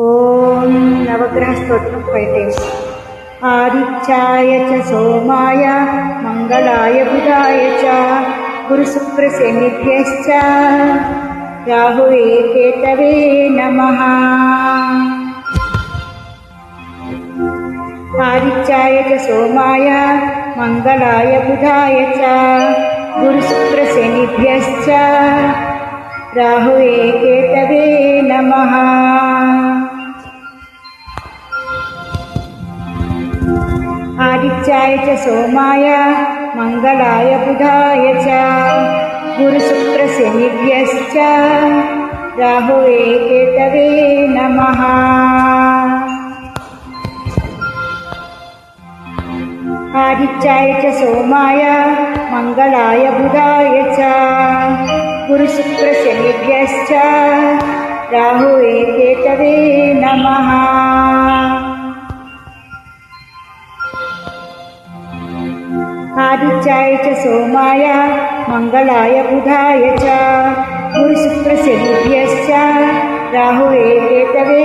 ഓം നവഗ്രഹസ്തോത്രം പറയട്ടെ. ആദിത്യായ ച സോമായ മംഗളായ ബുധായ ച ഗുരുശുക്രശനിഭ്യശ്ച രാഹുവേ കേതവേ നമഃ. ആദിത്യായ ച സോമായ മംഗളായ ബുധായ ച ഗുരുശുക്രശനിഭ്യശ്ച രാഹുവേ കേതവേ നമഃ. ആദിത്യായ ച സോമായ മംഗളായ ബുധായ ച ഗുരുശുക്രശനിഭ്യശ്ച രാഹുവേ കേതവേ നമഃ. ആദിത്യായ ച സോമായ മംഗളായ ബുധായ ച ഗുരുശുക്രശനിഭ്യശ്ച രാഹുവേ കേതവേ നമഃ. ആദിത്യായ ച സോമായ മംഗളായ ബുധായ ച ഗുരുശുക്രശനിഭ്യശ്ച രാഹുവേ കേതവേ